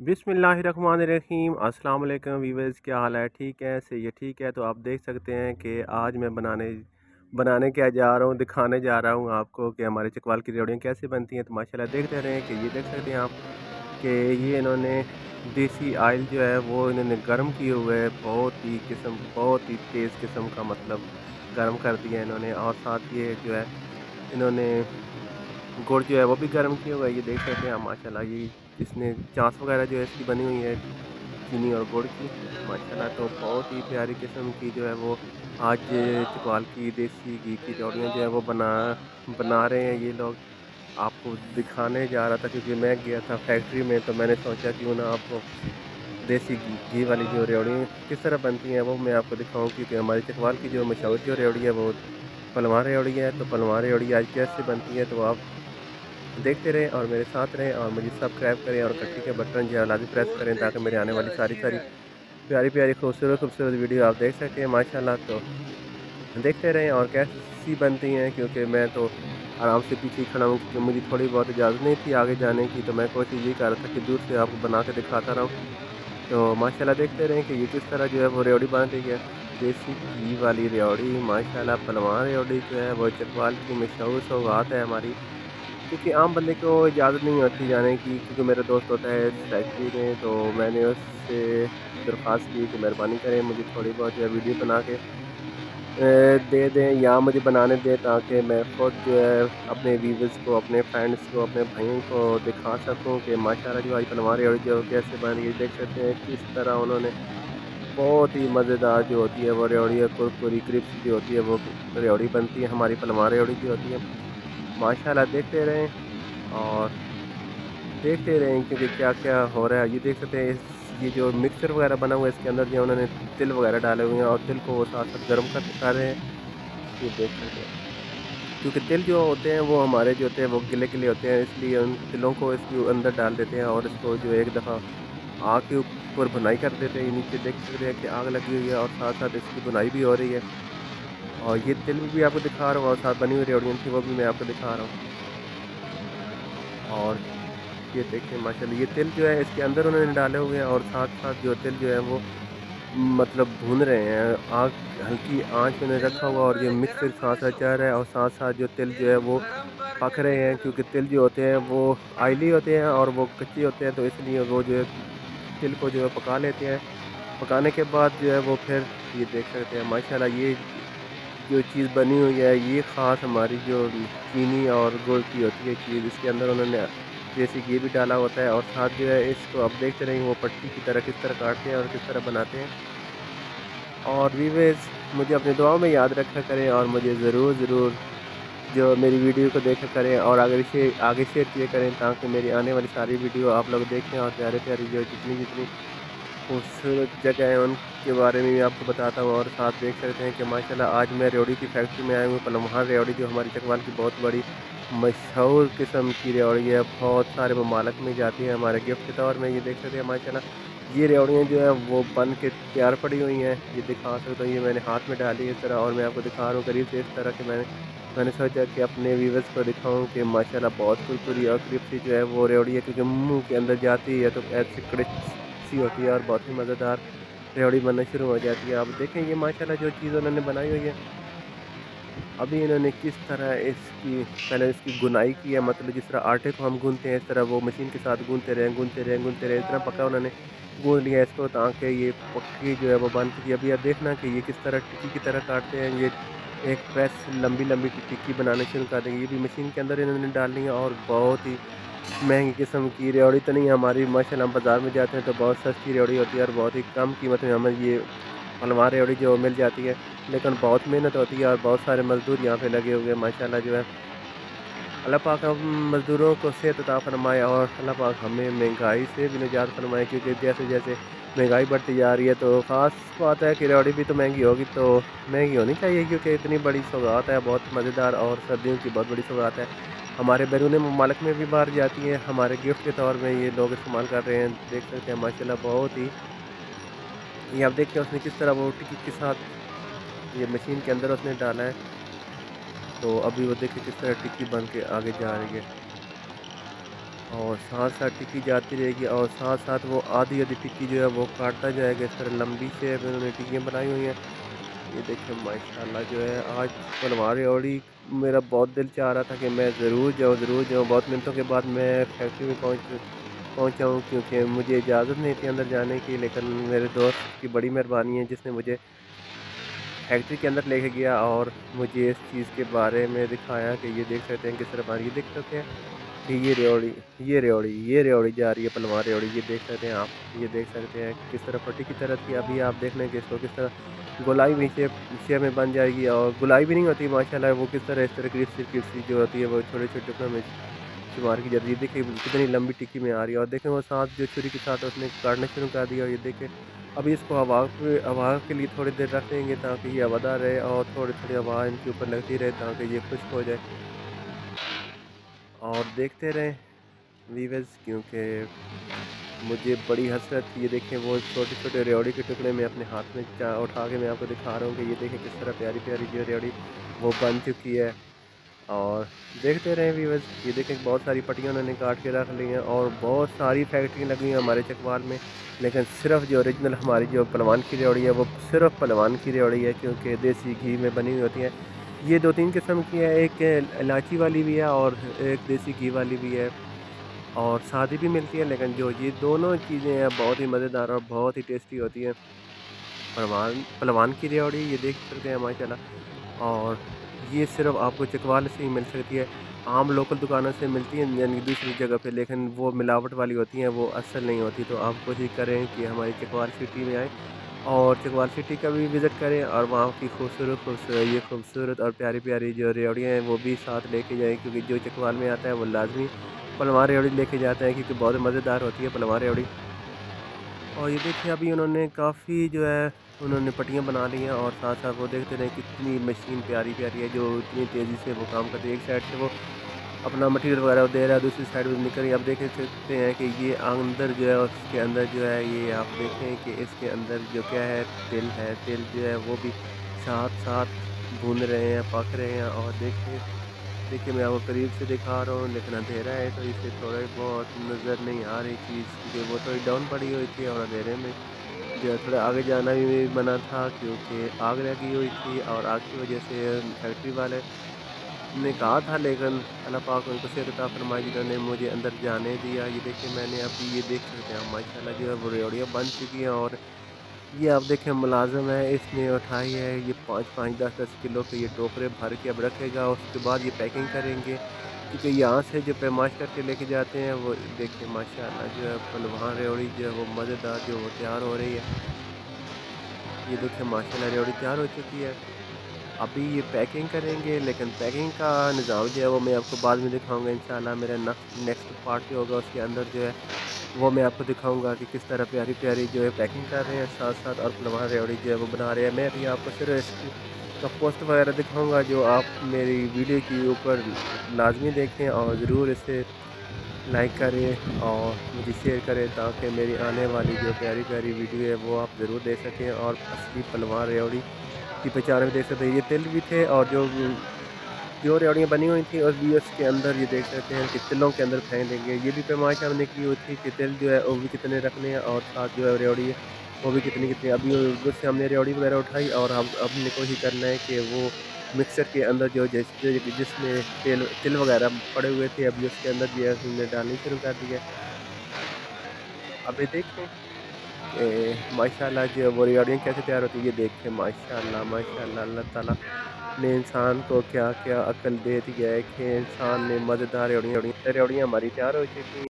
बिस्मिल्लाहिर्रहमानिर्रहीम। अस्सलाम वालेकुम वीवर्स, क्या हाल है? ठीक है, सही है, ठीक है। तो आप देख सकते हैं कि आज मैं बनाने क्या जा रहा हूँ, दिखाने जा रहा हूँ आपको कि हमारे चकवाल की रेवड़ियाँ कैसे बनती हैं। तो माशाल्लाह देखते रहें कि ये देख सकते हैं आप कि ये इन्होंने देसी ऑयल जो है वो इन्होंने गर्म किए हुए है, बहुत ही तेज़ किस्म का, मतलब गर्म कर दिया है इन्होंने। और साथ ये जो है इन्होंने गुड़ जो है वो भी गर्म किया हुआ है। ये देख सकते हैं आप माशाल्लाह, ये इसने चास वगैरह जो है इसकी बनी हुई है चीनी और गुड़ की माशाल्लाह। तो बहुत ही प्यारी किस्म की जो है वो आज चकवाल की देसी घी की रेवड़ियाँ जो है वो बना रहे हैं ये लोग। आपको दिखाने जा रहा था क्योंकि मैं गया था फैक्ट्री में, तो मैंने सोचा क्यों ना आपको देसी घी वाली जो रेवड़ी किस तरह बनती हैं वो मैं आपको दिखाऊं, क्योंकि हमारे चकवाल की जो मशहूर जो रेवड़ी है वो पलवार रेवड़ी है। तो पलवार रेवड़ी आज कैसे बनती है तो आप देखते रहें और मेरे साथ रहें और मुझे सब्सक्राइब करें और घंटी के बटन जो है लाजमी प्रेस करें, ताकि मेरे आने वाली सारी सारी प्यारी प्यारी खूबसूरत खूबसूरत वीडियो आप देख सकें माशाल्लाह। तो देखते रहें और कैसी बनती हैं, क्योंकि मैं तो आराम से पीछे ही खड़ा हूँ क्योंकि मुझे थोड़ी बहुत इजाज़त नहीं थी आगे जाने की। तो मैं कोशिश ये कर रहा था कि दूर से आपको बना के दिखाता रहूँ। तो माशाल्लाह देखते रहें कि ये किस तरह जो है वो रेवड़ी बन रही है। देसी घी वाली रेवड़ी माशाल्लाह, पलवान रेवड़ी जो है वो चकवाल की मशहूर सौगात है हमारी, क्योंकि आम बंदे को इजाज़त नहीं होती जाने की। क्योंकि मेरा दोस्त होता है इस फैक्ट्री में, तो मैंने उससे दरख्वास्त की कि मेहरबानी करें मुझे थोड़ी बहुत जो है वीडियो बना के दे दें या मुझे बनाने दें, ताकि मैं ख़ुद जो है अपने व्यूवर्स को, अपने फ्रेंड्स को, अपने भाइयों को दिखा सकूं कि माशाल्लाह जो आज हमारी रेवड़ी जो कैसे बन रही है। देख सकते हैं किस तरह उन्होंने बहुत ही मज़ेदार जो होती है वो रेवड़ी है, कुरकुरी क्रिस्प जो होती है वो रेवड़ी बनती है हमारी पलवार रेवड़ी जो होती है माशाल्लाह। देखते रहें क्योंकि क्या-क्या हो रहा है। ये देख सकते हैं ये जो मिक्सचर वगैरह बना हुआ है इसके अंदर जो उन्होंने तिल वगैरह डाले हुए हैं और तिल को वो साथ-साथ गरम कर रहे हैं। ये देख सकते हैं। क्योंकि तिल जो होते हैं वो हमारे जो होते हैं वो गिले-गिले होते हैं, इसलिए उन तिलों को इसके अंदर डाल देते हैं और इसको जो एक दफ़ा आग के ऊपर भुनाई कर देते हैं। ये नीचे देख सकते हैं कि आग लगी हुई है और साथ-साथ इसकी भुनाई भी हो रही है। और ये तिल भी आपको दिखा रहा हूँ और साथ बनी हुई रेवड़ियाँ थी वो भी मैं आपको दिखा रहा हूँ। और ये देखें माशाल्लाह, ये तिल जो है इसके अंदर उन्होंने डाले हुए हैं और साथ-साथ जो तिल जो है वो मतलब भून रहे हैं। आग हल्की आँच में रखा हुआ और ये मिक्सर साथ-साथ चल रहा है और साथ-साथ जो तिल जो है वो पक रहे हैं, क्योंकि तिल जो होते हैं वो ऑयली होते हैं और वो कच्चे होते हैं, तो इसलिए वो जो है तिल को जो है पका लेते हैं। पकाने के बाद जो है वो फिर ये देख सकते हैं माशाल्लाह, ये जो चीज़ बनी हुई है ये ख़ास हमारी जो चीनी और गुड़ की होती है चीज़, इसके अंदर उन्होंने देसी घी भी डाला होता है और साथ जो है इसको आप देखते रहेंगे वो पट्टी की तरह किस तरह काटते हैं और किस तरह बनाते हैं। और व्यूअर्स, मुझे अपनी दुआओं में याद रखा करें और मुझे ज़रूर जो मेरी वीडियो को देखा करें और अगर इसे आगे शेयर किया करें, ताकि मेरी आने वाली सारी वीडियो आप लोग देखें और प्यारे प्यारी जो जितनी जितनी खूबसूरत जगह है उनके बारे में भी आपको बताता हूँ। और साथ देख सकते हैं कि माशाल्लाह आज मैं रेवड़ी की फैक्ट्री में आया हूँ। पलमहार रेवड़ी जो हमारी चकवाल की बहुत बड़ी मशहूर किस्म की रेवड़ी है, बहुत सारे ममालक में जाती है हमारे गिफ्ट के तौर में। ये देख सकते हैं माशाल्लाह, ये रेवड़ियाँ जो है वो बन के तैयार पड़ी हुई हैं। ये दिखा सकता हूँ, ये मैंने हाथ में डाली इस तरह और मैं आपको दिखा रहा हूँ करीब से इस तरह के। मैंने सोचा कि अपने व्यूवर्स को दिखाऊं कि माशाल्लाह बहुत कुरकुरी और क्रिस्पी जो है वो रेवड़ी है, क्योंकि मुंह के अंदर जाती है तो ऐसी सी होती है और बहुत ही मज़ेदार रेवड़ी बनना शुरू हो जाती है। आप देखें ये माशाल्लाह जो चीज़ उन्होंने बनाई हुई है, अभी इन्होंने किस तरह इसकी पहले इसकी गुनाई की है, मतलब जिस तरह आटे को हम गूंथते हैं इस तरह वो मशीन के साथ गूंथते रहे इतना पक्का उन्होंने गूंथ लिया इसको, ताकि ये पक्की जो है वो बन चुकी है। अभी आप देखना कि ये किस तरह टिक्की की तरह काटते हैं। ये एक प्रेस लंबी लंबी टिक्की बनाना शुरू कर देंगे। ये भी मशीन के अंदर इन्होंने डालनी है और बहुत ही महंगी किस्म की रेवड़ी तो नहीं है हमारी माशाल्लाह। हम बाज़ार में जाते हैं तो बहुत सस्ती रेवड़ी होती है और बहुत ही कम कीमत में हमें ये हलवा रेवड़ी जो मिल जाती है, लेकिन बहुत मेहनत होती है और बहुत सारे मज़दूर यहाँ पे लगे हुए हैं माशाल्लाह जो है। अल्लाह पाक हम मज़दूरों को सेहत अता फ़रमाए और अल्लाह पाक हमें महंगाई से भी निजात फ़रमाए, क्योंकि जैसे जैसे महंगाई बढ़ती जा रही है तो ख़ास बात है कि रेवड़ी भी तो महंगी होगी, तो महंगी होनी चाहिए क्योंकि इतनी बड़ी सौगात है, बहुत मज़ेदार और सर्दियों की बहुत बड़ी सौगात है। हमारे बैरून मुमालिक में भी बाहर जाती है, हमारे गिफ्ट के तौर में ये लोग इस्तेमाल कर रहे हैं। देख सकते हैं माशाल्लाह बहुत ही, ये आप देखिए उसने किस तरह वो टिक्की के साथ ये मशीन के अंदर उसने डाला है, तो अभी वो देखिए किस तरह टिक्की बन के आगे जा रही है। और साथ साथ टिक्की जाती रहेगी और साथ साथ वो आधी आधी टिक्की जो है वो काटता जाएगा। इस तरह लंबी शेप में उन्होंने टिक्कियाँ बनाई हुई हैं। ये देखिए माशाल्लाह जो है आज पनवार रेवड़ी मेरा बहुत दिल चाह रहा था कि मैं ज़रूर जाऊँ। बहुत मिनटों के बाद मैं फैक्ट्री में पहुँचा हूँ, क्योंकि मुझे इजाज़त नहीं थी अंदर जाने की, लेकिन मेरे दोस्त की बड़ी मेहरबानी है जिसने मुझे फैक्ट्री के अंदर लेके गया और मुझे इस चीज़ के बारे में दिखाया कि ये देख सकते हैं किस तरह ये देख सकते हैं कि ये रेवड़ी जा रही है पलवार रेवड़ी। ये देख सकते हैं आप, ये देख सकते हैं किस तरह पट्टी की तरह थी। अभी आप देख लें कि इसको किस तरह गोलाई भी शेप में बन जाएगी, और गोलाई भी नहीं होती माशाल्लाह, वो किस तरह इस तरह क्रिस्पी जो होती है वो छोटे छोटे टुकड़ों में शुमार की जाती है। देखिए कितनी लंबी टिक्की में आ रही है, और देखें वो साथ जो छुरी के साथ उसने काटना शुरू कर दिया। और ये देखें अभी इसको हवा के लिए थोड़ी देर रख देंगे ताकि ये हवादार रहे, और थोड़ी थोड़ी हवा इनके ऊपर लगती रहे ताकि ये खुश्क हो जाए। और देखते रहें वीवर्स, क्योंकि मुझे बड़ी हसरत थी। ये देखें वो छोटे छोटे रेवड़ी के टुकड़े मैं अपने हाथ में उठा के मैं आपको दिखा रहा हूँ कि ये देखें किस तरह प्यारी प्यारी जो रेवड़ी वो बन चुकी है। और देखते रहें व्यूअर्स, ये देखें बहुत सारी पट्टियाँ उन्होंने काट के रख ली हैं, और बहुत सारी फैक्ट्रियाँ लगी हैं हमारे चकवाल में, लेकिन सिर्फ जो ओरिजिनल हमारी जो पलवान की रेवड़ी है वो सिर्फ पलवान की रेवड़ी है, क्योंकि देसी घी में बनी हुई होती है। ये दो तीन किस्म की है, एक इलायची वाली भी है और एक देसी घी वाली भी है, और सादी भी मिलती है, लेकिन जो ये दोनों चीज़ें हैं बहुत ही मज़ेदार और बहुत ही टेस्टी होती हैं। पलवान पलवान की रेवड़ी ये देख सकते हैं माशाल्लाह, और ये सिर्फ़ आपको चकवाल से ही मिल सकती है। आम लोकल दुकानों से मिलती हैं यानी दूसरी जगह पे, लेकिन वो मिलावट वाली होती हैं, वो असल नहीं होती। तो आप कोशिश करें कि हमारी चकवाल सिटी में आएँ और चकवाल सिटी का भी विज़िट करें, और वहाँ की खूबसूरत और प्यारी-प्यारी जो रेवड़ियाँ हैं वो भी साथ लेके जाएँ, क्योंकि जो चकवाल में आता है वो लाज़मी पलवार रेवड़ी लेके जाता है, क्योंकि बहुत मज़ेदार होती है पलवार रेवड़ी। और ये देखिए अभी उन्होंने काफ़ी जो है उन्होंने पट्टियाँ बना ली हैं, और साथ साथ वो देखते रहें कितनी मशीन प्यारी प्यारी है जो इतनी तेज़ी से वो काम करती है। एक साइड से वो अपना मटेरियल वगैरह दे रहा है, दूसरी साइड में निकल रही है। आप देख सकते हैं कि ये अंदर जो है उसके अंदर जो है ये आप देखें कि इसके अंदर जो क्या है, तिल जो है वो भी साथ साथ भून रहे हैं, पक रहे हैं। और देखिए देखिए मैं आपको करीब से दिखा रहा हूँ, लेकिन अंधेरा है तो इससे थोड़ी बहुत नज़र नहीं आ रही चीज़, क्योंकि वो थोड़ी डाउन पड़ी हुई थी, और अंधेरे में जो है थोड़ा आगे जाना भी मना था, क्योंकि आग लगी हुई थी, और आग की वजह से फैक्ट्री वाले ने कहा था, लेकिन अल्लाह पाक उनको सेहत अता फरमाए जिन्होंने मुझे अंदर जाने दिया। ये देखिए मैंने अभी ये देख सकते हैं माशाल्लाह जो है वो रेवड़ियाँ बन चुकी हैं, और ये आप देखें मुलाज़िम है, इसने उठाई है ये 5-5 10-10 किलो के ये टोकरे भर के अब रखेगा। उसके बाद ये पैकिंग करेंगे, क्योंकि यहाँ से जो पैमाश करके लेके जाते हैं वो देखिए माशाल्लाह जो है पलवान रेवड़ी जो है वो मज़ेदार जो वो तैयार हो रही है। ये देखिए माशाल्लाह रेवड़ी तैयार हो चुकी है। अभी ये पैकिंग करेंगे, लेकिन पैकिंग का निज़ाम जो है वो मैं आपको बाद में दिखाऊँगा इंशाल्लाह। मेरा नेक्स्ट पार्ट जो होगा उसके अंदर जो है वो मैं आपको दिखाऊँगा कि किस तरह प्यारी-प्यारी जो है पैकिंग कर रहे हैं साथ-साथ, और पलवान रेवड़ी जो है वो बना रहे हैं। मैं अभी आपको सिर्फ़ इसकी का पोस्ट वगैरह दिखाऊँगा, जो आप मेरी वीडियो के ऊपर लाज़मी देखें, और ज़रूर इसे लाइक करें और मुझे शेयर करें, ताकि मेरी आने वाली जो प्यारी-प्यारी वीडियो है वो आप ज़रूर देख सकें, और असली पलवान रेवड़ी की पहचान भी देख सकते हैं। ये तिल भी थे, और जो रेवड़ियाँ बनी हुई थी, और भी उसके अंदर ये देख सकते हैं कि तिलों के अंदर फेंक देंगे। ये भी पैमाइश हमने की हुई थी कि तिल जो है वो भी कितने रखने हैं, और साथ जो है रेवड़ी है वो भी कितनी-कितनी। अभी उससे हमने रेवड़ी वगैरह उठाई, और हम अब हमने कोशिश करना है कि वो मिक्सर के अंदर जो जिसमें तिल तिल वगैरह पड़े हुए थे, अभी उसके अंदर जो है हमने डालनी शुरू कर दी है। अभी देखें माशाल्लाह जो है वो रेवड़ियाँ कैसे तैयार होती है। ये देखें माशाल्लाह माशाल्लाह अल्लाह ताला ने इंसान को क्या क्या अक्ल दे दी है कि इंसान ने मज़ेदार रेवड़ियाँ रेवड़ियाँ हमारी तैयार हो चुकी हैं।